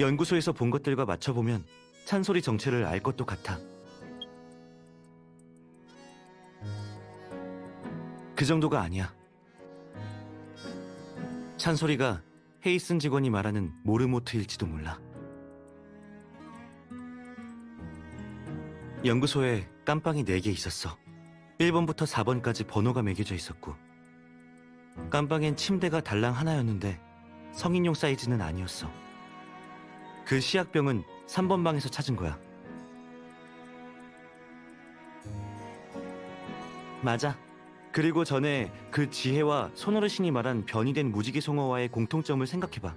연구소에서 본 것들과 맞춰보면 찬솔이 정체를 알 것도 같아. 그 정도가 아니야. 찬솔이가 헤이슨 직원이 말하는 모르모트일지도 몰라. 연구소에 깜빵이 4개 있었어. 1번부터 4번까지 번호가 매겨져 있었고, 깜빵엔 침대가 달랑 하나였는데 성인용 사이즈는 아니었어. 그 시약병은 3번 방에서 찾은 거야. 맞아. 그리고 전에 그 지혜와 손어르신이 말한 변이된 무지개 송어와의 공통점을 생각해봐.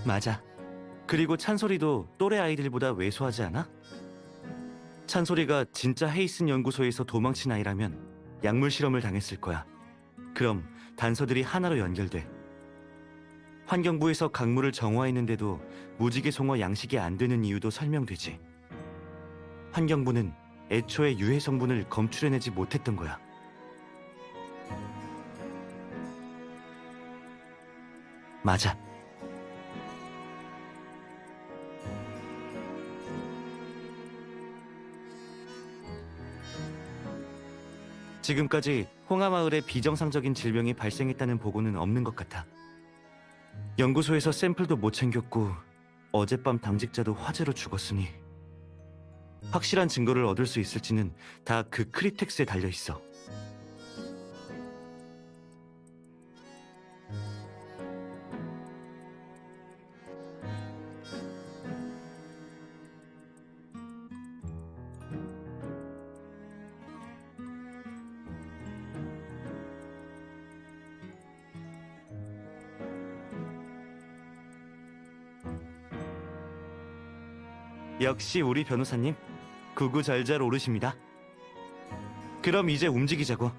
맞아. 그리고 찬솔이도 또래 아이들보다 왜소하지 않아? 찬솔이가 진짜 헤이슨 연구소에서 도망친 아이라면 약물 실험을 당했을 거야. 그럼 단서들이 하나로 연결돼. 환경부에서 강물을 정화했는데도 무지개 송어 양식이 안 되는 이유도 설명되지. 환경부는 애초에 유해 성분을 검출해내지 못했던 거야. 맞아. 지금까지 홍하마을에 비정상적인 질병이 발생했다는 보고는 없는 것 같아. 연구소에서 샘플도 못 챙겼고 어젯밤 당직자도 화재로 죽었으니 확실한 증거를 얻을 수 있을지는 다 그 크립텍스에 달려있어. 역시 우리 변호사님, 구구절절 오르십니다. 그럼 이제 움직이자고.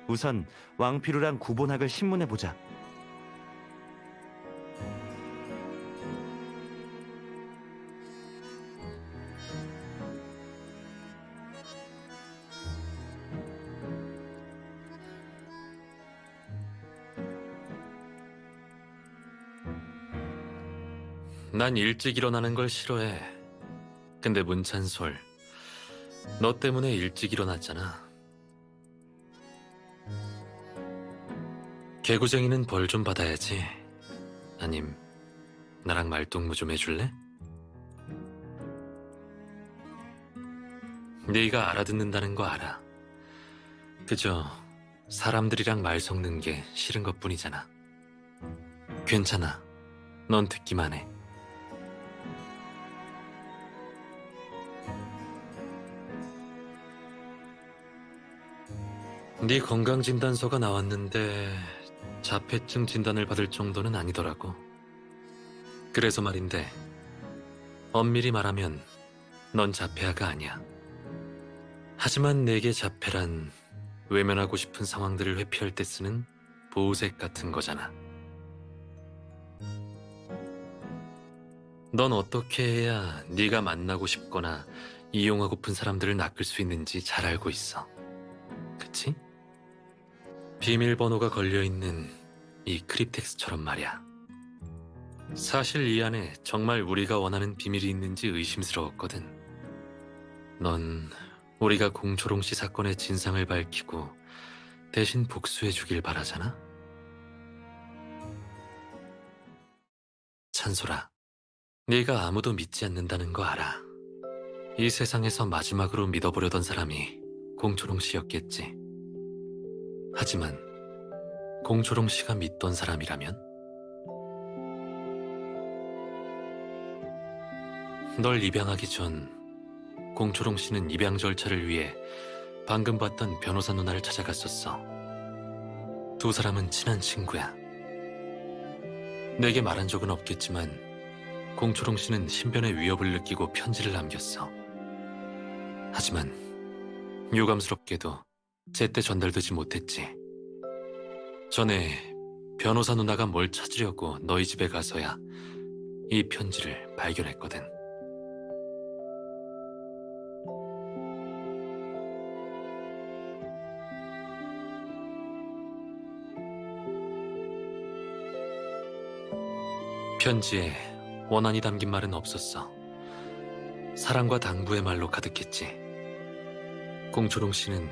우선 왕피루랑 구본학을 신문해보자. 난 일찍 일어나는 걸 싫어해. 근데 문찬솔, 너 때문에 일찍 일어났잖아. 개구쟁이는 벌 좀 받아야지. 아님 나랑 말동무 좀 해줄래? 네가 알아듣는다는 거 알아. 그저 사람들이랑 말 섞는 게 싫은 것뿐이잖아. 괜찮아. 넌 듣기만 해. 네 건강진단서가 나왔는데 자폐증 진단을 받을 정도는 아니더라고. 그래서 말인데 엄밀히 말하면 넌 자폐아가 아니야. 하지만 내게 자폐란 외면하고 싶은 상황들을 회피할 때 쓰는 보호색 같은 거잖아. 넌 어떻게 해야 네가 만나고 싶거나 이용하고픈 사람들을 낚을 수 있는지 잘 알고 있어. 그치? 비밀번호가 걸려있는 이 크립텍스처럼 말이야. 사실 이 안에 정말 우리가 원하는 비밀이 있는지 의심스러웠거든. 넌 우리가 공초롱 씨 사건의 진상을 밝히고 대신 복수해주길 바라잖아? 찬솔아, 네가 아무도 믿지 않는다는 거 알아. 이 세상에서 마지막으로 믿어보려던 사람이 공초롱 씨였겠지. 하지만 공초롱 씨가 믿던 사람이라면? 널 입양하기 전 공초롱 씨는 입양 절차를 위해 방금 봤던 변호사 누나를 찾아갔었어. 두 사람은 친한 친구야. 내게 말한 적은 없겠지만 공초롱 씨는 신변의 위협을 느끼고 편지를 남겼어. 하지만 유감스럽게도 제때 전달되지 못했지. 전에 변호사 누나가 뭘 찾으려고 너희 집에 가서야 이 편지를 발견했거든. 편지에 원한이 담긴 말은 없었어. 사랑과 당부의 말로 가득했지. 공초롱 씨는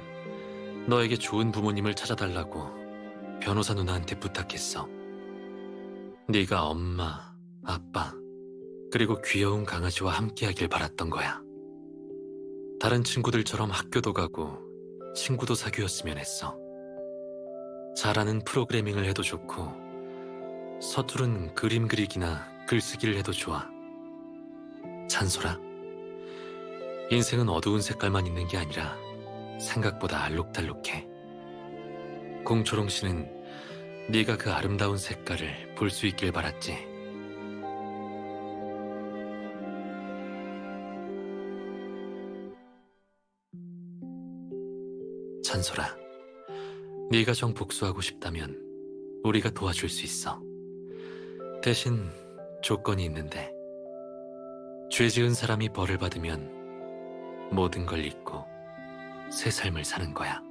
너에게 좋은 부모님을 찾아달라고 변호사 누나한테 부탁했어. 네가 엄마, 아빠, 그리고 귀여운 강아지와 함께하길 바랐던 거야. 다른 친구들처럼 학교도 가고 친구도 사귀었으면 했어. 잘하는 프로그래밍을 해도 좋고 서투른 그림 그리기나 글쓰기를 해도 좋아. 찬솔아, 인생은 어두운 색깔만 있는 게 아니라 생각보다 알록달록해. 공초롱 씨는 네가 그 아름다운 색깔을 볼 수 있길 바랐지. 찬솔아, 네가 정 복수하고 싶다면 우리가 도와줄 수 있어. 대신 조건이 있는데, 죄 지은 사람이 벌을 받으면 모든 걸 잊고 새 삶을 사는 거야.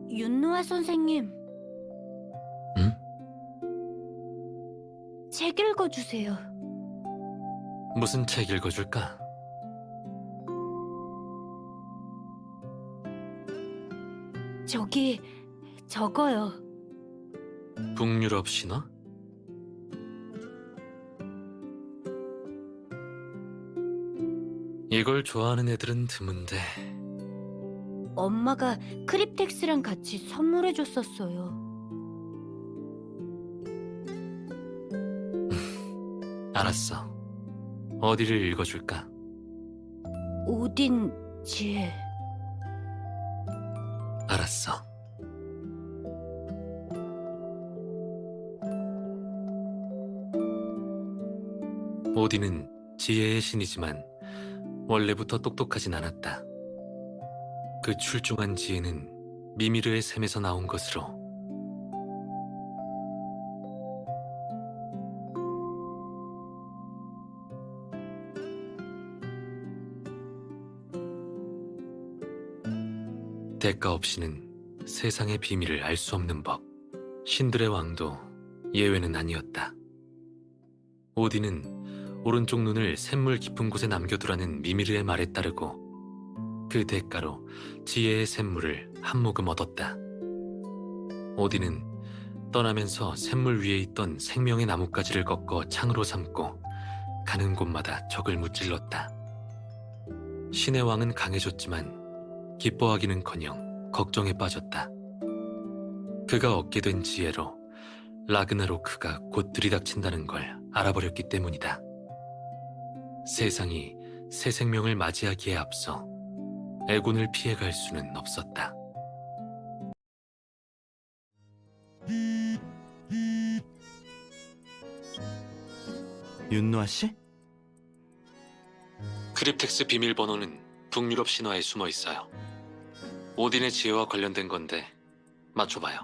윤노아 선생님, 응? 책 읽어주세요. 무슨 책 읽어줄까? 저거요. 북유럽 신화? 이걸 좋아하는 애들은 드문데. 엄마가 크립텍스랑 같이 선물해줬었어요. 알았어. 어디를 읽어줄까? 오딘 지혜. 알았어. 오딘은 지혜의 신이지만 원래부터 똑똑하진 않았다. 그 출중한 지혜는 미미르의 샘에서 나온 것으로. 대가 없이는 세상의 비밀을 알 수 없는 법. 신들의 왕도 예외는 아니었다. 오딘은 오른쪽 눈을 샘물 깊은 곳에 남겨두라는 미미르의 말에 따르고 그 대가로 지혜의 샘물을 한 모금 얻었다. 오딘은 떠나면서 샘물 위에 있던 생명의 나뭇가지를 꺾어 창으로 삼고 가는 곳마다 적을 무찔렀다. 신의 왕은 강해졌지만 기뻐하기는커녕 걱정에 빠졌다. 그가 얻게 된 지혜로 라그나로크가 곧 들이닥친다는 걸 알아버렸기 때문이다. 세상이 새 생명을 맞이하기에 앞서 애군을 피해갈 수는 없었다. 윤노아 씨? 크립텍스 비밀번호는 북유럽 신화에 숨어 있어요. 오딘의 지혜와 관련된 건데 맞춰봐요.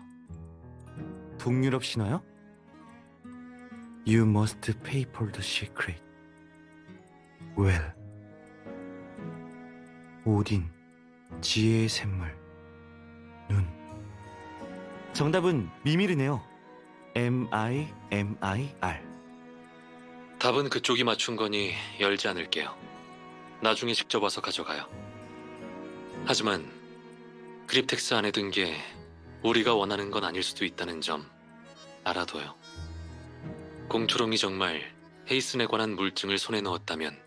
북유럽 신화요? You must pay for the secret. Well. 오딘, 지혜의 샘물, 눈. 정답은 미미르네요. M-I-M-I-R. 답은 그쪽이 맞춘 거니 열지 않을게요. 나중에 직접 와서 가져가요. 하지만 크립텍스 안에 든 게 우리가 원하는 건 아닐 수도 있다는 점 알아둬요. 공초롱이 정말 헤이슨에 관한 물증을 손에 넣었다면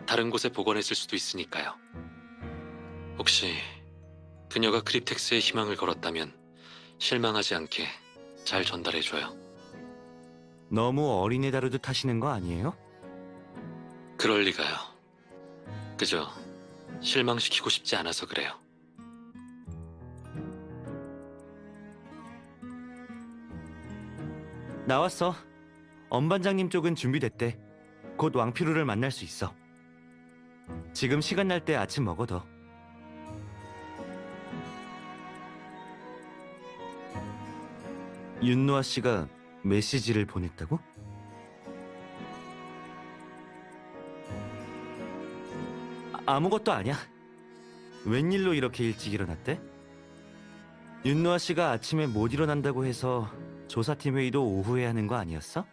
다른 곳에 보관했을 수도 있으니까요. 혹시 그녀가 크립텍스에 희망을 걸었다면 실망하지 않게 잘 전달해줘요. 너무 어린애 다루듯 하시는 거 아니에요? 그럴 리가요. 그저 실망시키고 싶지 않아서 그래요. 나왔어. 엄반장님 쪽은 준비됐대. 곧 왕피루를 만날 수 있어. 지금 시간 날 때 아침 먹어둬. 윤노아 씨가 메시지를 보냈다고? 아무것도 아니야. 웬일로 이렇게 일찍 일어났대? 윤노아 씨가 아침에 못 일어난다고 해서 조사팀 회의도 오후에 하는 거 아니었어?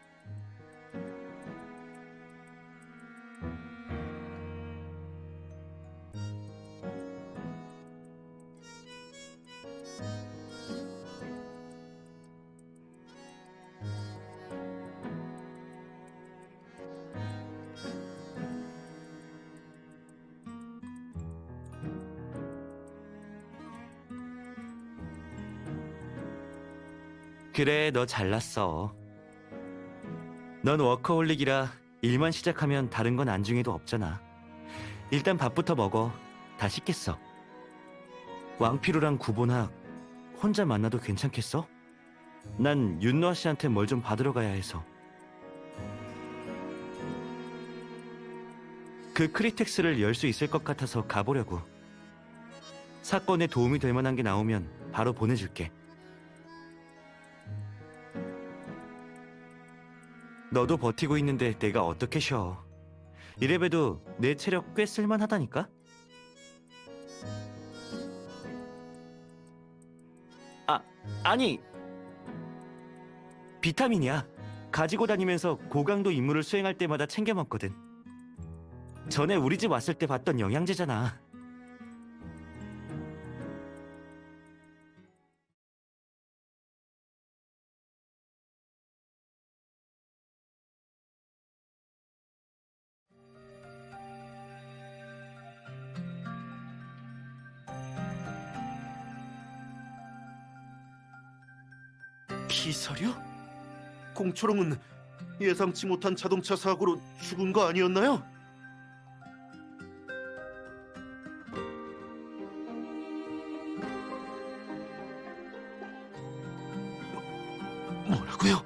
그래, 너 잘났어. 넌 워커홀릭이라 일만 시작하면 다른 건 안중에도 없잖아. 일단 밥부터 먹어. 다 식겠어. 왕피루랑 구본학 혼자 만나도 괜찮겠어? 난 윤노아 씨한테 뭘 좀 받으러 가야 해서. 그 크리텍스를 열 수 있을 것 같아서 가보려고. 사건에 도움이 될 만한 게 나오면 바로 보내줄게. 너도 버티고 있는데 내가 어떻게 쉬어. 이래봬도 내 체력 꽤 쓸만하다니까? 아니 비타민이야. 가지고 다니면서 고강도 임무를 수행할 때마다 챙겨 먹거든. 전에 우리 집 왔을 때 봤던 영양제잖아. 기사려? 공초롱은 예상치 못한 자동차 사고로 죽은 거 아니었나요? 뭐라고요?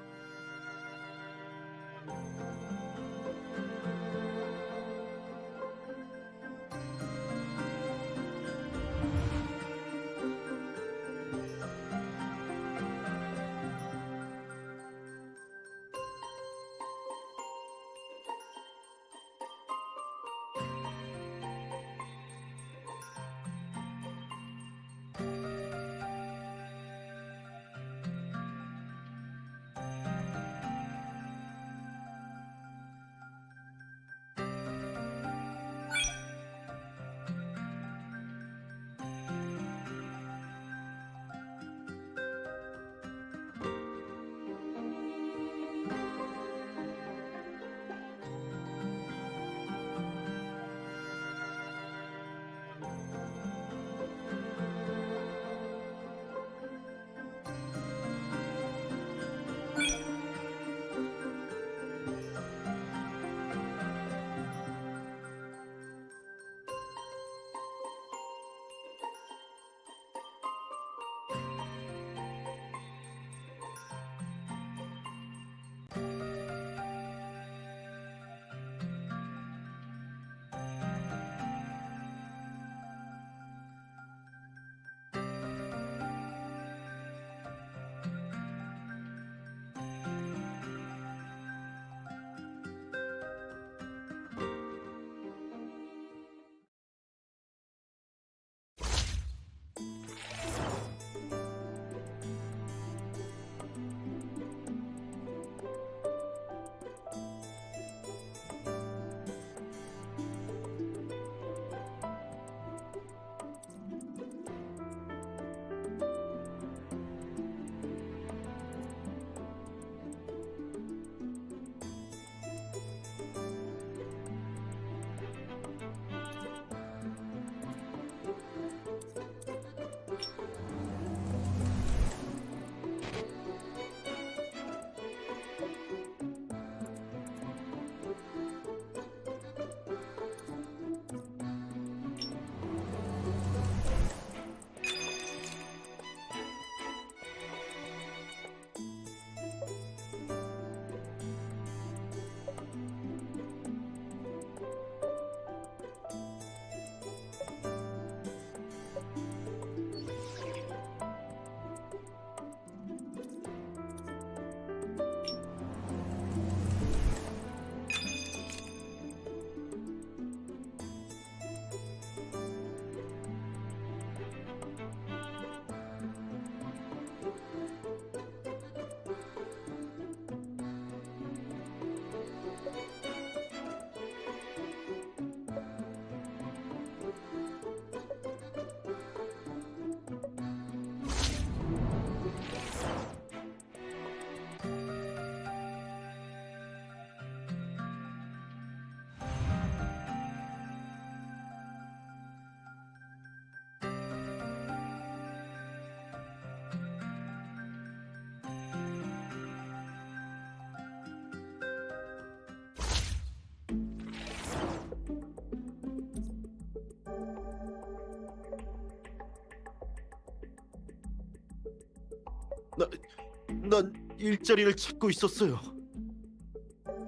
난 일자리를 찾고 있었어요.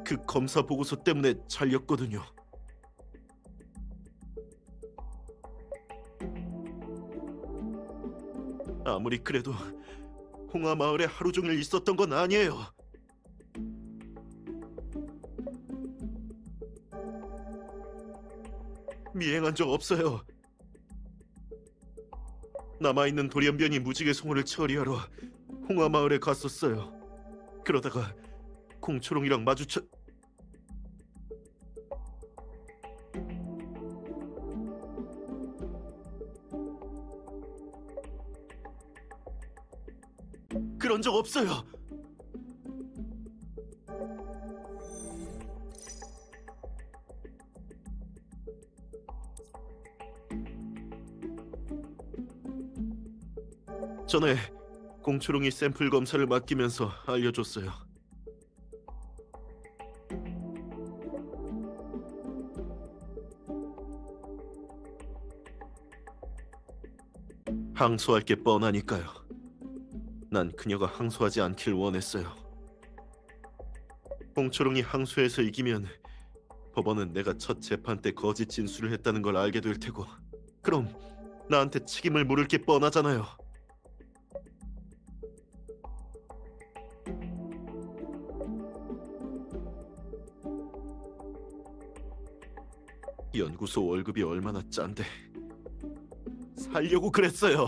그 검사 보고서 때문에 잘렸거든요. 아무리 그래도 홍하마을에 하루 종일 있었던 건 아니에요. 미행한 적 없어요. 남아있는 돌연변이 무지개 송어를 처리하러 홍하마을에 갔었어요. 그러다가 공초롱이랑 마주쳐... 그런 적 없어요. 전에 공초롱이 샘플 검사를 맡기면서 알려줬어요. 항소할 게 뻔하니까요. 난 그녀가 항소하지 않길 원했어요. 공초롱이 항소해서 이기면 법원은 내가 첫 재판 때 거짓 진술을 했다는 걸 알게 될 테고, 그럼 나한테 책임을 물을 게 뻔하잖아요. 연구소 월급이 얼마나 짠데 살려고 그랬어요.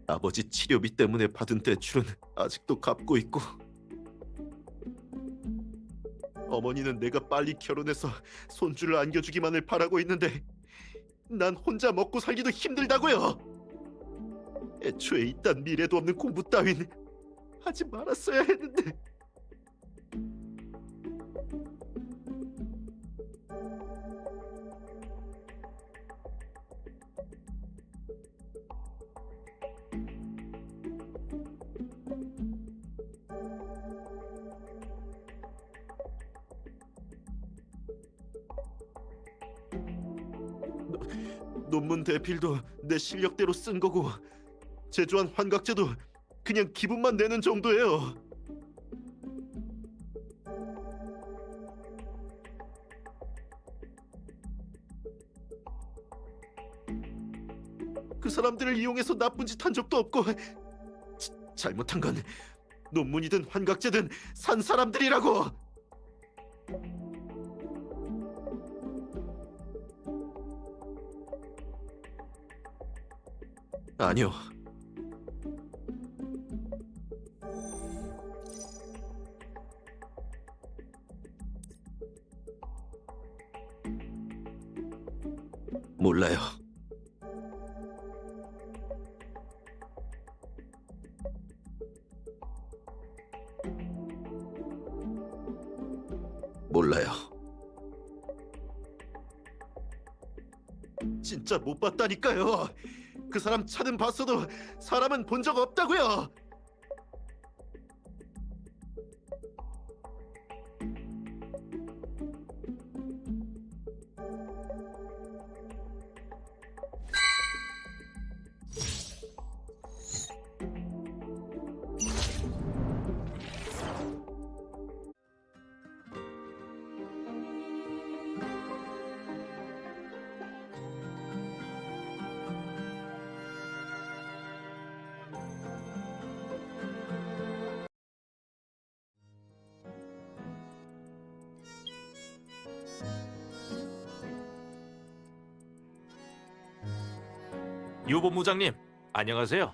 아버지 치료비 때문에 받은 대출은 아직도 갚고 있고, 어머니는 내가 빨리 결혼해서 손주를 안겨주기만을 바라고 있는데 난 혼자 먹고 살기도 힘들다고요. 애초에 이딴 미래도 없는 공부 따윈 하지 말았어야 했는데. 논문 대필도 내 실력대로 쓴 거고, 제조한 환각제도 그냥 기분만 내는 정도예요. 그 사람들을 이용해서 나쁜 짓 한 적도 없고, 잘못한 건 논문이든 환각제든 산 사람들이라고. 아니요. 몰라요. 몰라요. 진짜 못 봤다니까요. 그 사람 차는 봤어도 사람은 본 적 없다고요. 유 본부장님, 안녕하세요.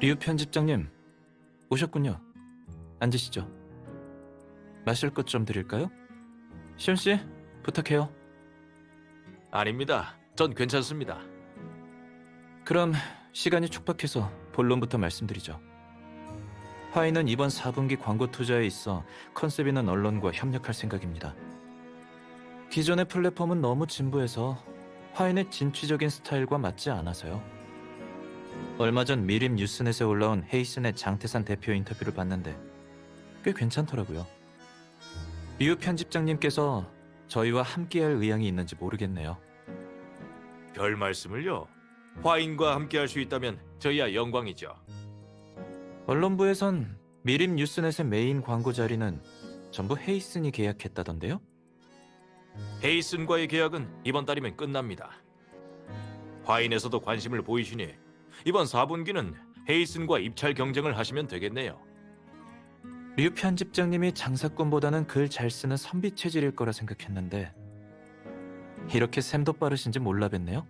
류 편집장님, 오셨군요. 앉으시죠. 마실 것 좀 드릴까요? 시온 씨, 부탁해요. 아닙니다. 전 괜찮습니다. 그럼 시간이 촉박해서 본론부터 말씀드리죠. 화이는 이번 4분기 광고 투자에 있어 컨셉 있는 언론과 협력할 생각입니다. 기존의 플랫폼은 너무 진부해서 화인의 진취적인 스타일과 맞지 않아서요. 얼마 전 미림 뉴스넷에 올라온 헤이슨의 장태산 대표 인터뷰를 봤는데 꽤 괜찮더라고요. 류 편집장님께서 저희와 함께할 의향이 있는지 모르겠네요. 별 말씀을요. 화인과 함께 할 수 있다면 저희야 영광이죠. 언론부에선 미림 뉴스넷의 메인 광고 자리는 전부 헤이슨이 계약했다던데요? 헤이슨과의 계약은 이번 달이면 끝납니다. 화인에서도 관심을 보이시니 이번 4분기는 헤이슨과 입찰 경쟁을 하시면 되겠네요. 류 편집장님이 장사꾼보다는 글 잘 쓰는 선비 체질일 거라 생각했는데 이렇게 샘도 빠르신지 몰라 뵀네요.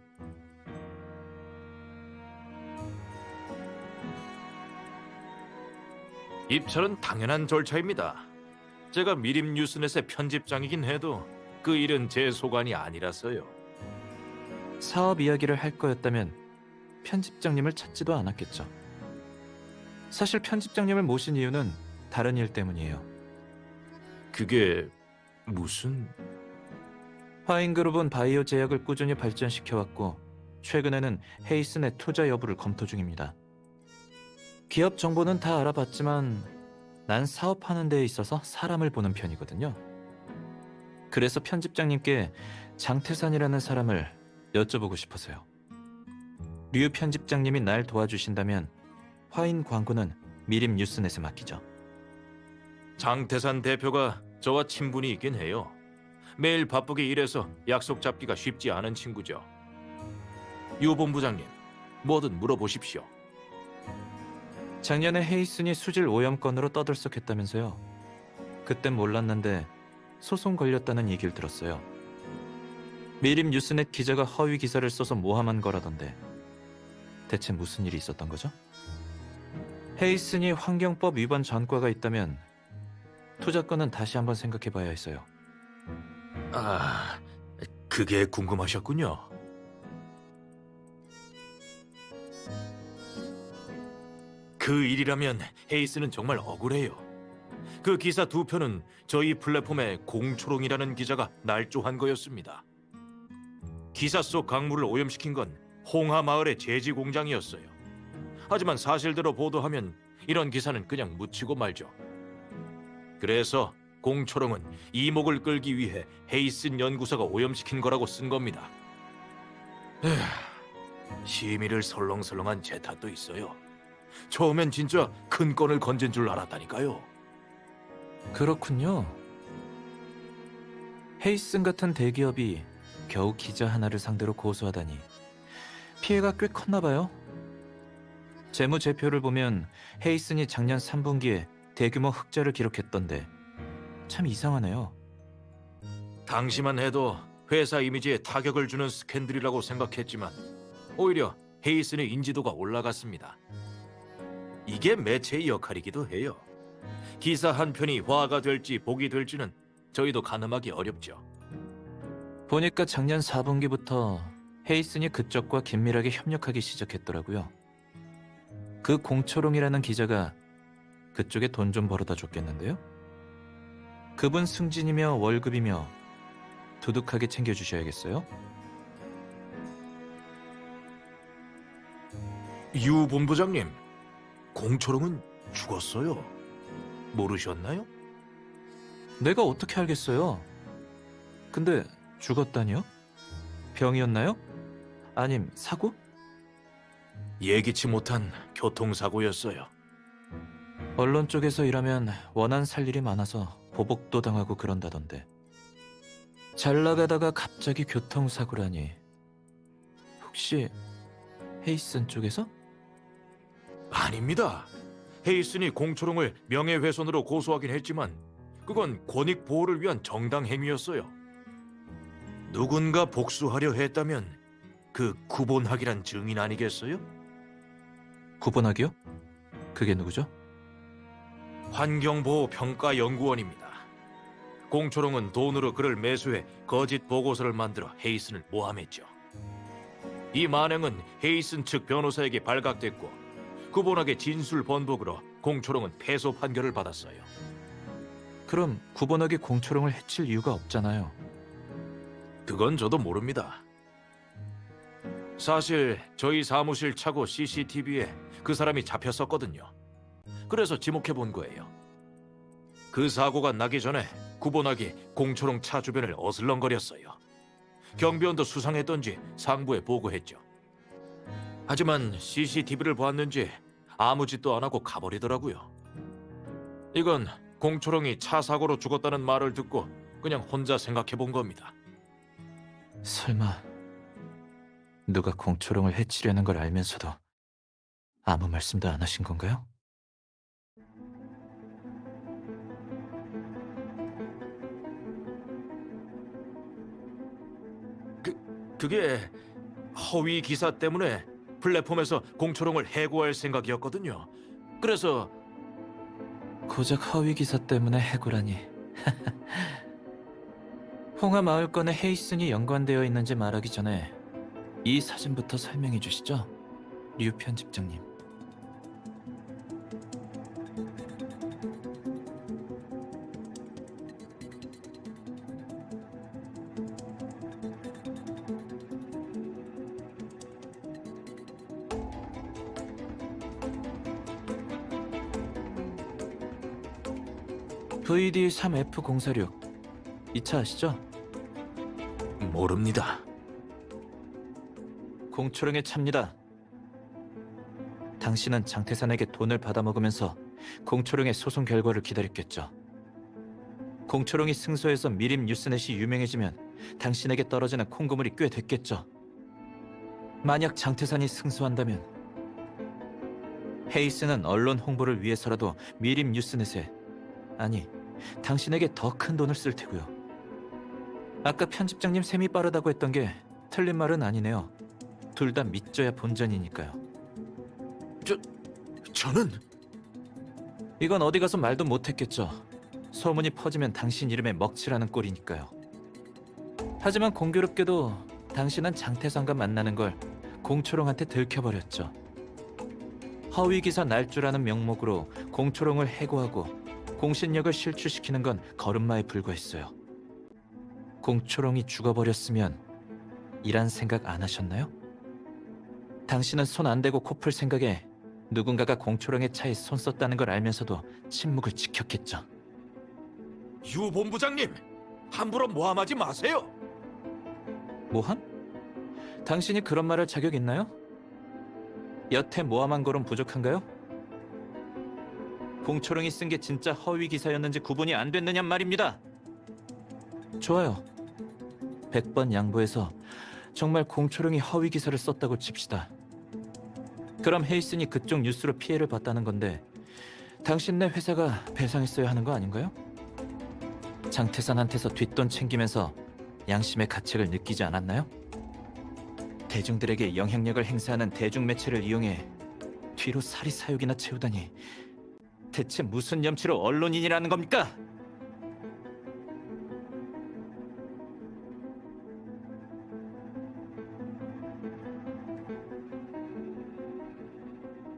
입찰은 당연한 절차입니다. 제가 미림 뉴스넷의 편집장이긴 해도 그 일은 제 소관이 아니라서요. 사업 이야기를 할 거였다면 편집장님을 찾지도 않았겠죠. 사실 편집장님을 모신 이유는 다른 일 때문이에요. 그게 무슨... 화인그룹은 바이오 제약을 꾸준히 발전시켜왔고 최근에는 헤이슨의 투자 여부를 검토 중입니다. 기업 정보는 다 알아봤지만 난 사업하는 데에 있어서 사람을 보는 편이거든요. 그래서 편집장님께 장태산이라는 사람을 여쭤보고 싶어서요. 류 편집장님이 날 도와주신다면 화인 광고는 미림 뉴스넷에 맡기죠. 장태산 대표가 저와 친분이 있긴 해요. 매일 바쁘게 일해서 약속 잡기가 쉽지 않은 친구죠. 유 본부장님, 뭐든 물어보십시오. 작년에 헤이슨이 수질 오염 건으로 떠들썩했다면서요. 그땐 몰랐는데 소송 걸렸다는 얘기를 들었어요. 미림 뉴스넷 기자가 허위 기사를 써서 모함한 거라던데 대체 무슨 일이 있었던 거죠? 헤이슨이 환경법 위반 전과가 있다면 투자건은 다시 한번 생각해봐야 했어요. 아, 그게 궁금하셨군요. 그 일이라면 헤이스는 정말 억울해요. 그 기사 2편은 저희 플랫폼에 공초롱이라는 기자가 날조한 거였습니다. 기사 속 강물을 오염시킨 건 홍하 마을의 제지 공장이었어요. 하지만 사실대로 보도하면 이런 기사는 그냥 묻히고 말죠. 그래서 공초롱은 이목을 끌기 위해 헤이슨 연구소가 오염시킨 거라고 쓴 겁니다. 심의를 설렁설렁한 제 탓도 있어요. 처음엔 진짜 큰 건을 건진 줄 알았다니까요. 그렇군요. 헤이슨 같은 대기업이 겨우 기자 하나를 상대로 고소하다니 피해가 꽤 컸나 봐요. 재무제표를 보면 헤이슨이 작년 3분기에 대규모 흑자를 기록했던데 참 이상하네요. 당시만 해도 회사 이미지에 타격을 주는 스캔들이라고 생각했지만 오히려 헤이슨의 인지도가 올라갔습니다. 이게 매체의 역할이기도 해요. 기사 한 편이 화가 될지 복이 될지는 저희도 가늠하기 어렵죠. 보니까 작년 4분기부터 헤이슨이 그쪽과 긴밀하게 협력하기 시작했더라고요. 그 공초롱이라는 기자가 그쪽에 돈 좀 벌어다 줬겠는데요? 그분 승진이며 월급이며 두둑하게 챙겨주셔야겠어요? 유 본부장님, 공초롱은 죽었어요. 모르셨나요? 내가 어떻게 알겠어요? 근데 죽었다니요? 병이었나요? 아님 사고? 예기치 못한 교통사고였어요. 언론 쪽에서 일하면 원한 살 일이 많아서 보복도 당하고 그런다던데. 잘 나가다가 갑자기 교통사고라니. 혹시 헤이슨 쪽에서? 아닙니다. 헤이슨이 공초롱을 명예훼손으로 고소하긴 했지만 그건 권익 보호를 위한 정당 행위였어요. 누군가 복수하려 했다면 그 구본학이란 증인 아니겠어요? 구본학이요? 그게 누구죠? 환경보호평가연구원입니다. 공초롱은 돈으로 그를 매수해 거짓 보고서를 만들어 헤이슨을 모함했죠. 이 만행은 헤이슨 측 변호사에게 발각됐고 구본학의 진술 번복으로 공초롱은 패소 판결을 받았어요. 그럼 구본학이 공초롱을 해칠 이유가 없잖아요. 그건 저도 모릅니다. 사실 저희 사무실 차고 CCTV에 그 사람이 잡혔었거든요. 그래서 지목해 본 거예요. 그 사고가 나기 전에 구본학이 공초롱 차 주변을 어슬렁거렸어요. 경비원도 수상했던지 상부에 보고했죠. 하지만 CCTV를 보았는지 아무 짓도 안 하고 가버리더라고요. 이건 공초롱이 차 사고로 죽었다는 말을 듣고 그냥 혼자 생각해 본 겁니다. 설마 누가 공초롱을 해치려는 걸 알면서도 아무 말씀도 안 하신 건가요? 그게 허위 기사 때문에 플랫폼에서 공초롱을 해고할 생각이었거든요. 그래서 고작 허위 기사 때문에 해고라니. 홍하 마을 건에 헤이슨이 연관되어 있는지 말하기 전에 이 사진부터 설명해 주시죠, 류 편집장님. VD3F046 이 차 아시죠? 모릅니다. 공초롱의 차입니다. 당신은 장태산에게 돈을 받아먹으면서 공초롱의 소송 결과를 기다렸겠죠. 공초롱이 승소해서 미림 뉴스넷이 유명해지면 당신에게 떨어지는 콩고물이 꽤 됐겠죠. 만약 장태산이 승소한다면 헤이스는 언론 홍보를 위해서라도 미림 뉴스넷에, 아니, 당신에게 더 큰 돈을 쓸 테고요. 아까 편집장님 셈이 빠르다고 했던 게 틀린 말은 아니네요. 둘 다 믿져야 본전이니까요. 저는 이건 어디 가서 말도 못했겠죠. 소문이 퍼지면 당신 이름에 먹칠하는 꼴이니까요. 하지만 공교롭게도 당신은 장태산과 만나는 걸 공초롱한테 들켜버렸죠. 허위 기사 날조라는 명목으로 공초롱을 해고하고 공신력을 실추시키는 건 걸음마에 불과했어요. 공초롱이 죽어버렸으면 이란 생각 안 하셨나요? 당신은 손 안 대고 코 풀 생각에 누군가가 공초롱의 차에 손 썼다는 걸 알면서도 침묵을 지켰겠죠. 유 본부장님, 함부로 모함하지 마세요. 모함? 당신이 그런 말할 자격 있나요? 여태 모함한 거론 부족한가요? 공초롱이 쓴 게 진짜 허위 기사였는지 구분이 안 됐느냔 말입니다. 좋아요. 100번 양보해서 정말 공초롱이 허위 기사를 썼다고 칩시다. 그럼 헤이슨이 그쪽 뉴스로 피해를 봤다는 건데 당신네 회사가 배상했어야 하는 거 아닌가요? 장태산한테서 뒷돈 챙기면서 양심의 가책을 느끼지 않았나요? 대중들에게 영향력을 행사하는 대중매체를 이용해 뒤로 사리사욕이나 채우다니 대체 무슨 염치로 언론인이라는 겁니까?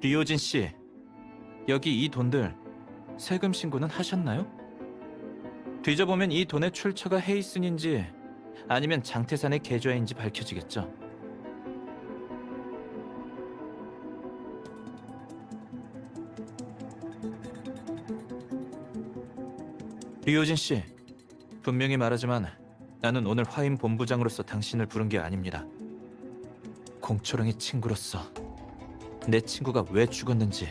류호진 씨, 여기 이 돈들 세금 신고는 하셨나요? 뒤져보면 이 돈의 출처가 헤이슨인지 아니면 장태산의 계좌인지 밝혀지겠죠. 류호진 씨, 분명히 말하지만 나는 오늘 화임 본부장으로서 당신을 부른 게 아닙니다. 공초롱의 친구로서 내 친구가 왜 죽었는지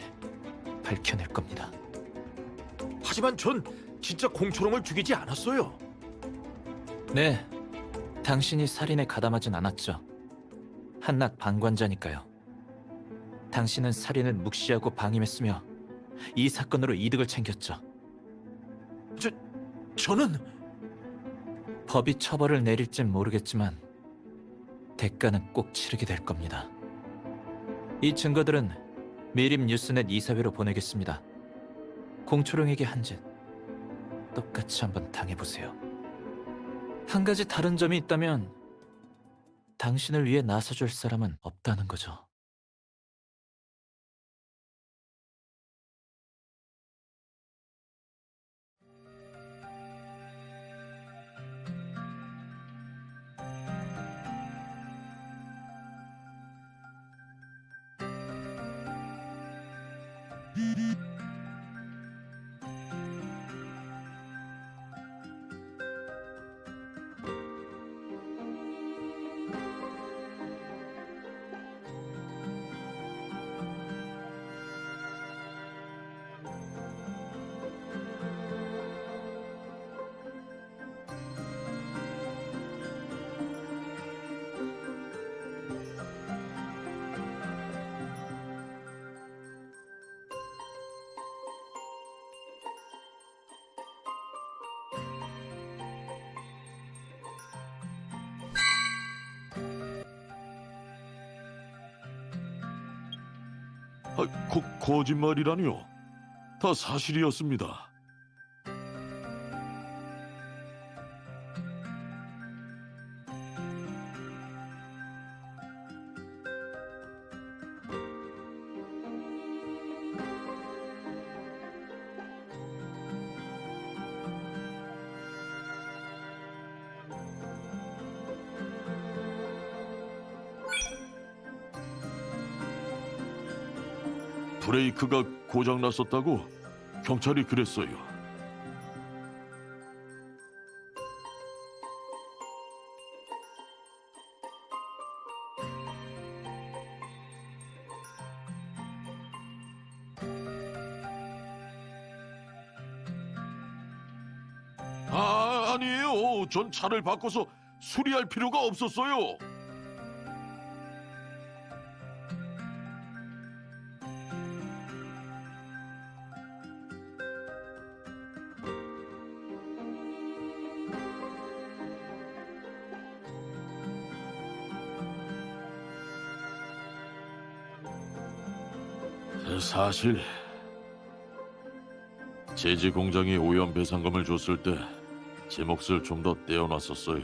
밝혀낼 겁니다. 하지만 전 진짜 공초롱을 죽이지 않았어요. 네, 당신이 살인에 가담하진 않았죠. 한낱 방관자니까요. 당신은 살인을 묵시하고 방임했으며 이 사건으로 이득을 챙겼죠. 저는 법이 처벌을 내릴진 모르겠지만 대가는 꼭 치르게 될 겁니다. 이 증거들은 미림 뉴스넷 이사회로 보내겠습니다. 공초롱에게 한 짓 똑같이 한번 당해보세요. 한 가지 다른 점이 있다면 당신을 위해 나서줄 사람은 없다는 거죠. 거짓말이라니요? 다 사실이었습니다. 브레이크가 고장났었다고 경찰이 그랬어요. 아니에요. 전 차를 바꿔서 수리할 필요가 없었어요. 사실 제지 공장이 오염 배상금을 줬을 때 제 몫을 좀 더 떼어놨었어요.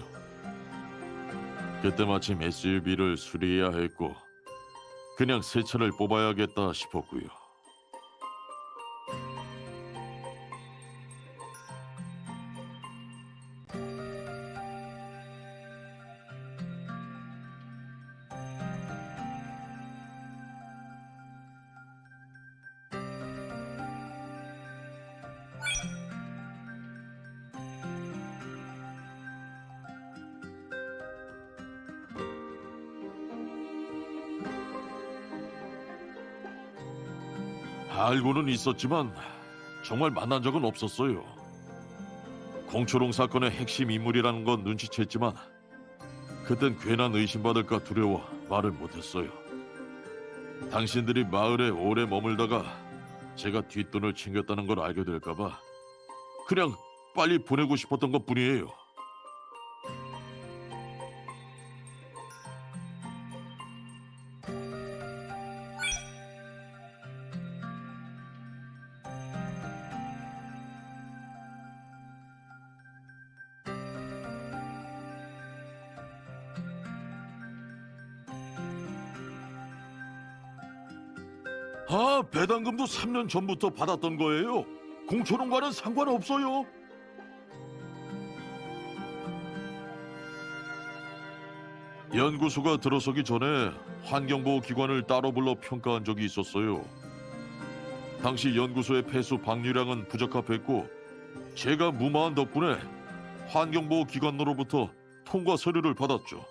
그때 마침 SUV를 수리해야 했고 그냥 새 차를 뽑아야겠다 싶었고요. 알고는 있었지만 정말 만난 적은 없었어요. 공초롱 사건의 핵심 인물이라는 건 눈치챘지만 그땐 괜한 의심받을까 두려워 말을 못했어요. 당신들이 마을에 오래 머물다가 제가 뒷돈을 챙겼다는 걸 알게 될까봐 그냥 빨리 보내고 싶었던 것뿐이에요. 배당금도 3년 전부터 받았던 거예요. 공초롱과는 상관없어요. 연구소가 들어서기 전에 환경보호기관을 따로 불러 평가한 적이 있었어요. 당시 연구소의 폐수 방류량은 부적합했고 제가 무마한 덕분에 환경보호기관으로부터 통과 서류를 받았죠.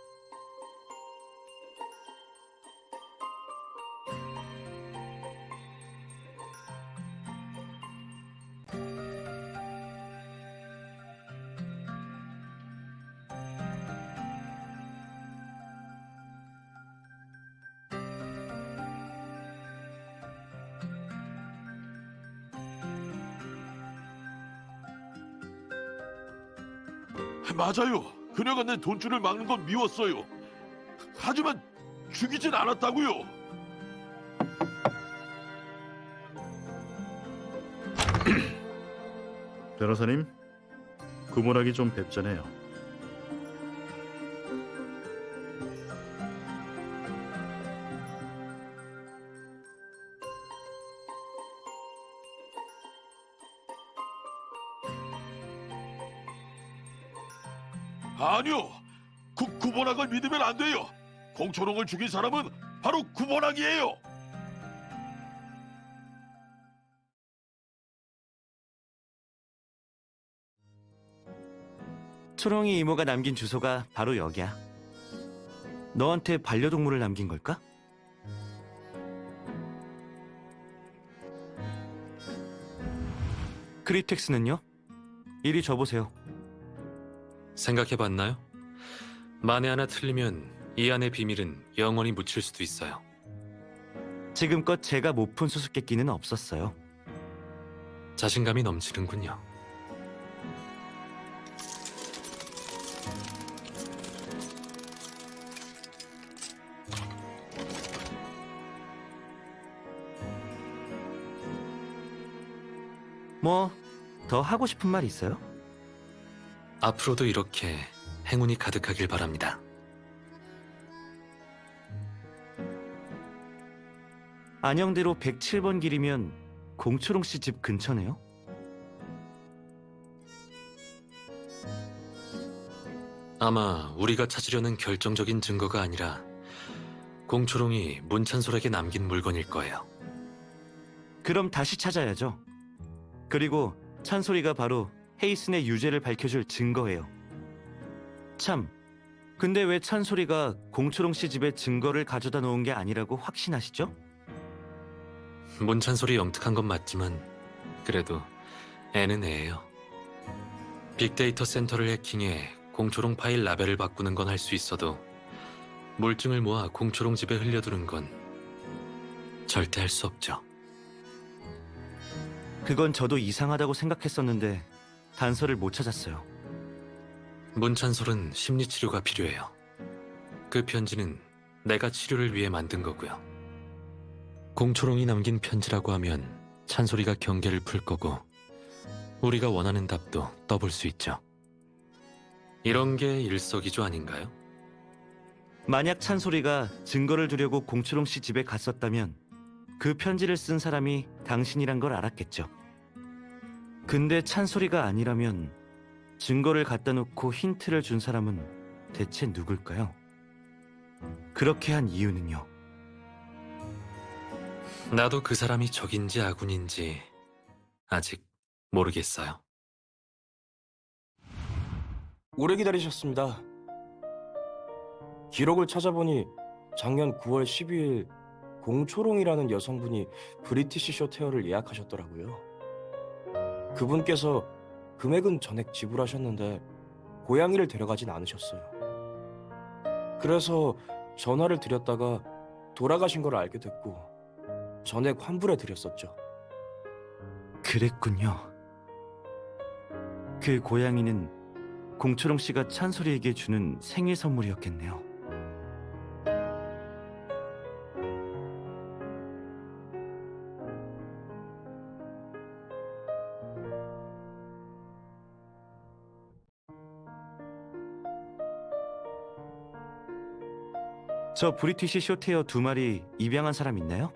맞아요. 그녀가 내 돈줄을 막는 건 미웠어요. 하지만 죽이진 않았다고요. 변호사님, 구몬하기 좀 뵙자네요. 아니요. 구본학을 믿으면 안 돼요. 공초롱을 죽인 사람은 바로 구본학이에요. 초롱이 이모가 남긴 주소가 바로 여기야. 너한테 반려동물을 남긴 걸까? 크립텍스는요? 이리 줘보세요. 생각해봤나요? 만에 하나 틀리면 이 안의 비밀은 영원히 묻힐 수도 있어요. 지금껏 제가 못 푼 수수께끼는 없었어요. 자신감이 넘치는군요. 뭐 더 하고 싶은 말 있어요? 앞으로도 이렇게 행운이 가득하길 바랍니다. 안영대로 107번 길이면 공초롱 씨 집 근처네요. 아마 우리가 찾으려는 결정적인 증거가 아니라 공초롱이 문찬솔에게 남긴 물건일 거예요. 그럼 다시 찾아야죠. 그리고 찬소리가 바로 헤이슨의 유죄를 밝혀줄 증거예요. 참, 근데 왜 찬소리가 공초롱 씨 집에 증거를 가져다 놓은 게 아니라고 확신하시죠? 문찬솔이 영특한 건 맞지만 그래도 애는 애예요. 빅데이터 센터를 해킹해 공초롱 파일 라벨을 바꾸는 건 할 수 있어도 물증을 모아 공초롱 집에 흘려두는 건 절대 할 수 없죠. 그건 저도 이상하다고 생각했었는데 단서를 못 찾았어요. 문찬솔은 심리치료가 필요해요. 그 편지는 내가 치료를 위해 만든 거고요. 공초롱이 남긴 편지라고 하면 찬솔이가 경계를 풀 거고 우리가 원하는 답도 떠볼 수 있죠. 이런 게 일석이조 아닌가요? 만약 찬소리가 증거를 두려고 공초롱 씨 집에 갔었다면 그 편지를 쓴 사람이 당신이란 걸 알았겠죠. 근데 찬소리가 아니라면 증거를 갖다 놓고 힌트를 준 사람은 대체 누굴까요? 그렇게 한 이유는요? 나도 그 사람이 적인지 아군인지 아직 모르겠어요. 오래 기다리셨습니다. 기록을 찾아보니 작년 9월 12일 공초롱이라는 여성분이 브리티시 쇼테어를 예약하셨더라고요. 그분께서 금액은 전액 지불하셨는데 고양이를 데려가진 않으셨어요. 그래서 전화를 드렸다가 돌아가신 걸 알게 됐고 전액 환불해 드렸었죠. 그랬군요. 그 고양이는 공초롱 씨가 찬소리에게 주는 생일 선물이었겠네요. 저 브리티시 쇼테어 2마리 입양한 사람 있나요?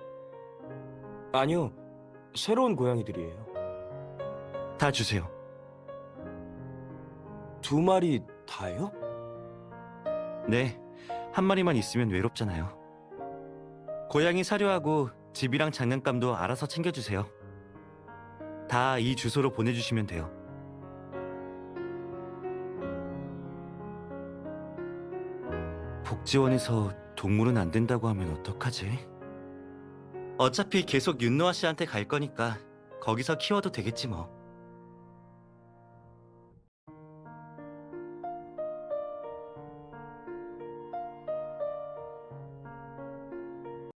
아니요, 새로운 고양이들이에요. 다 주세요. 2마리 다요? 네, 한 마리만 있으면 외롭잖아요. 고양이 사료하고 집이랑 장난감도 알아서 챙겨주세요. 다 이 주소로 보내주시면 돼요. 복지원에서 동물은 안 된다고 하면 어떡하지? 어차피 계속 윤노아 씨한테 갈 거니까 거기서 키워도 되겠지 뭐.